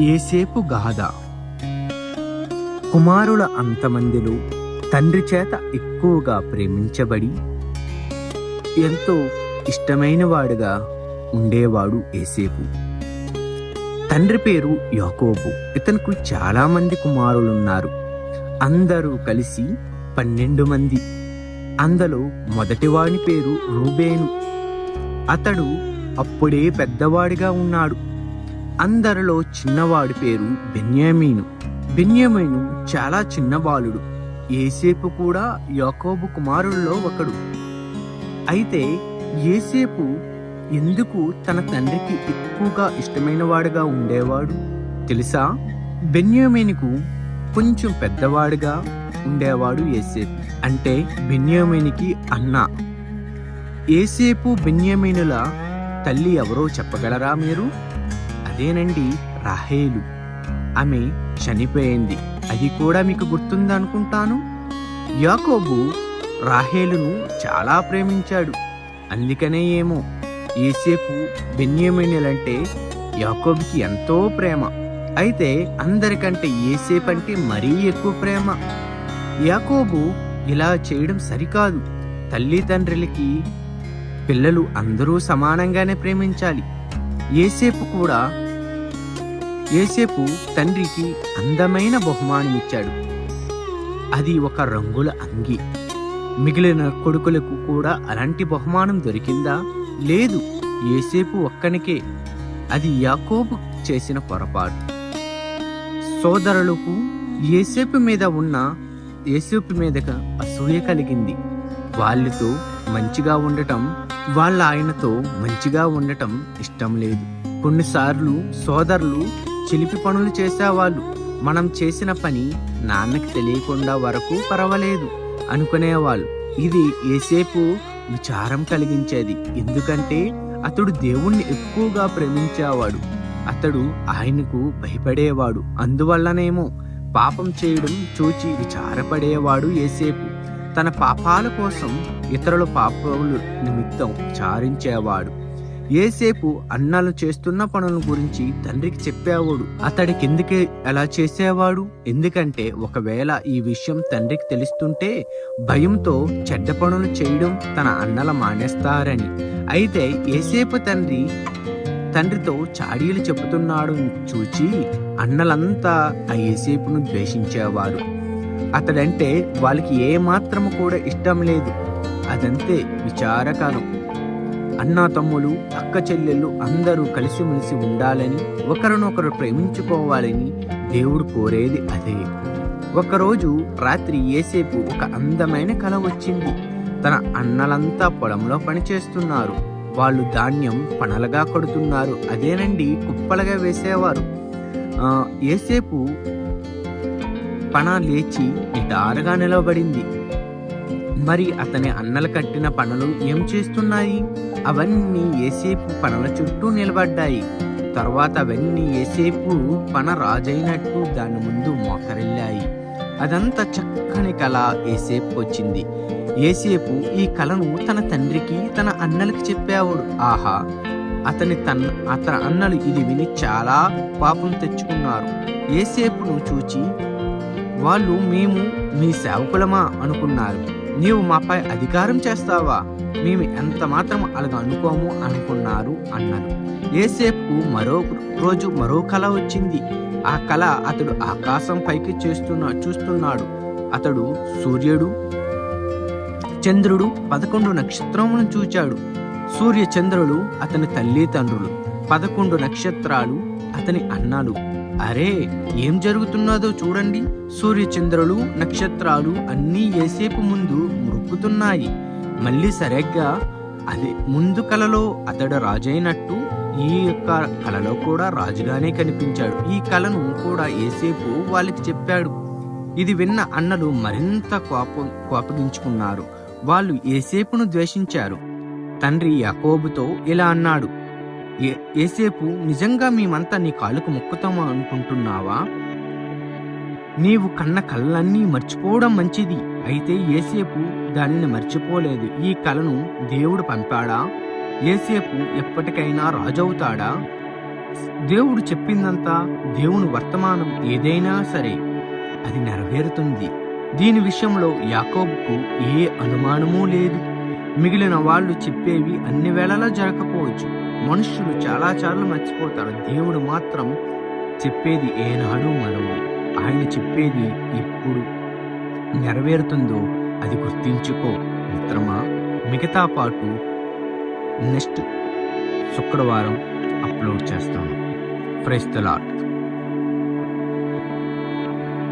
యేసేపు గాథ. కుమారుల అంతమందిలో తండ్రి చేత ఎక్కువగా ప్రేమించబడి ఎంతో ఇష్టమైన వాడుగా ఉండేవాడు యేసేపు. తండ్రి పేరు యాకోబు. ఇతనికి చాలా మంది కుమారులున్నారు. అందరూ కలిసి 12 మంది. అందులో మొదటివాడి పేరు రూబేను. అతడు అప్పుడే పెద్దవాడిగా ఉన్నాడు. అందరిలో చిన్నవాడి పేరు బెన్యామీను. బెన్యామీను చాలా చిన్న బాలుడు. యేసేపు కూడా యాకోబు కుమారుల్లో ఒకడు. అయితే యేసేపు ఎందుకు తన తండ్రికి ఎక్కువగా ఇష్టమైన వాడుగా ఉండేవాడు తెలుసా? బెన్యామీనుకు కొంచెం పెద్దవాడుగా ఉండేవాడు యేసేపు. అంటే బెన్యామీనుకి అన్న. యేసేపు బెన్యామీనుల తల్లి ఎవరో చెప్పగలరా మీరు? అదేనండి, రాహేలు. ఆమె చనిపోయింది. అది కూడా మీకు గుర్తుందనుకుంటాను. యాకోబు రాహేలును చాలా ప్రేమించాడు. అందుకనే ఏమో యేసేపు బెన్యామీనులంటే యాకోబుకి ఎంతో ప్రేమ. అయితే అందరికంటే యేసేపు అంటే మరీ ఎక్కువ ప్రేమ. యాకోబు ఇలా చేయడం సరికాదు. తల్లిదండ్రులకి పిల్లలు అందరూ సమానంగానే ప్రేమించాలి. యేసేపు తండ్రికి అందమైన బహుమానం ఇచ్చాడు. అది ఒక రంగుల అంగి. మిగిలిన కొడుకులకు కూడా అలాంటి బహుమానం దొరికిందా? లేదు, యేసేపు ఒక్కనికే. అది యాకోబు చేసిన పొరపాటు. సోదరులకు యేసేపు మీదగా అసూయ కలిగింది. వాళ్ళతో మంచిగా ఉండటం ఇష్టం లేదు. కొన్నిసార్లు సోదరులు చిలిపి పనులు చేసేవాళ్ళు. మనం చేసిన పని నాన్నకి తెలియకుండా వరకు పర్వాలేదు అనుకునేవాళ్ళు. ఇది యేసేపు విచారం కలిగించేది. ఎందుకంటే అతడు దేవుణ్ణి ఎక్కువగా ప్రేమించేవాడు. అతడు ఆయనకు భయపడేవాడు. అందువల్లనేమో పాపం చేయడం చూచి విచారపడేవాడు యేసేపు. తన పాపాల కోసం ఇతరుల పాపాల నిమిత్తం విచారించేవాడు. యేసేపు అన్నలు చేస్తున్న పనుల గురించి తండ్రికి చెప్పేవాడు. అతడికి ఎందుకే అలా చేసేవాడు? ఎందుకంటే ఒకవేళ ఈ విషయం తండ్రికి తెలుస్తుంటే భయంతో చెడ్డ పనులు చేయడం తన అన్నల మానేస్తారని. అయితే యేసేపు తండ్రితో చాడీలు చెబుతున్నాడు చూచి అన్నలంతా ఆ యేసేపును ద్వేషించేవారు. అతడంటే వాళ్ళకి ఏ మాత్రము కూడా ఇష్టం లేదు. అదంతే విచారకరం. అన్నా తమ్ములు, అక్క చెల్లెళ్ళు అందరూ కలిసిమెలిసి ఉండాలని, ఒకరినొకరు ప్రేమించుకోవాలని దేవుడు కోరేది అదే. ఒకరోజు రాత్రి యేసేపు ఒక అందమైన కల వచ్చింది. తన అన్నలంతా పొలంలో పనిచేస్తున్నారు. వాళ్ళు ధాన్యం పనలుగా కొడుతున్నారు. అదేనండి, కుప్పలుగా వేసేవారు. యేసేపు పన లేచి నిటారుగా నిలబడింది. మరి అతని అన్నలు కట్టిన పనులు ఏం చేస్తున్నాయి? అవన్నీ యేసేపు పనుల చుట్టూ నిలబడ్డాయి. తర్వాత అవన్నీ యేసేపు పన రాజైనట్టు దాని ముందు మోకరిల్లాయి. అదంతా చక్కని కళ యేసేపు వచ్చింది. యేసేపు ఈ కళను తన తండ్రికి, తన అన్నలకి చెప్పేవాడు. ఆహా, అతని అన్నలు ఇది విని చాలా పాపం తెచ్చుకున్నారు. యేసేపును చూచి వాళ్ళు మేము మీ సేవకులమా అనుకున్నారు. నీవు మాపై అధికారం చేస్తావా? మేము ఎంత మాత్రం అలాగ అనుకోము అనుకున్నారు అన్నారు. యేసేపుకు మరో కళ వచ్చింది. ఆ కళ అతడు ఆకాశం పైకి చూస్తున్నాడు. అతడు సూర్యుడు, చంద్రుడు, 11 నక్షత్రములను చూచాడు. సూర్య చంద్రులు అతని తల్లిదండ్రులు, 11 నక్షత్రాలు అతని అన్నలు. అరే, ఏం జరుగుతున్నదో చూడండి. సూర్య చంద్రులు, నక్షత్రాలు అన్నీ యేసేపు ముందు మొక్కుతున్నాయి. మళ్ళీ సరిగ్గా అదే ముందు కలలో అతడు రాజైనట్టు ఈ యొక్క కలలో కూడా రాజుగానే కనిపించాడు. ఈ కలను కూడా యేసేపు వాళ్ళకి చెప్పాడు. ఇది విన్న అన్నలు మరింత కోపగించుకున్నారు. వాళ్ళు యేసేపును ద్వేషించారు. తండ్రి యాకోబుతో ఇలా అన్నాడు, యేసేపు, నిజంగా మేమంతా నీ కాళ్ళకు మొక్కుతామా అనుకుంటున్నావా? నీవు కన్న కళ్ళన్నీ మర్చిపోవడం మంచిది. అయితే యేసేపు దానిని మర్చిపోలేదు. ఈ కలను దేవుడు పంపాడా? యేసేపు ఎప్పటికైనా రాజవుతాడా? దేవుడు చెప్పిందంతా, దేవుని వర్తమానం ఏదైనా సరే అది నెరవేరుతుంది. దీని విషయంలో యాకోబుకు ఏ అనుమానమూ లేదు. మిగిలిన వాళ్ళు చెప్పేవి అన్ని వేళలా జరగకపోవచ్చు. మనుష్యులు చాలాసార్లు మర్చిపోతారు. దేవుడు మాత్రం చెప్పేది ఏనాడు మరవడు. ఆయన చెప్పేది ఎప్పుడు నెరవేరుతుందో అది గుర్తించుకో మిత్రమా. మిగతా పాటు నెక్స్ట్ శుక్రవారం అప్లోడ్ చేస్తాను. Praise the lord.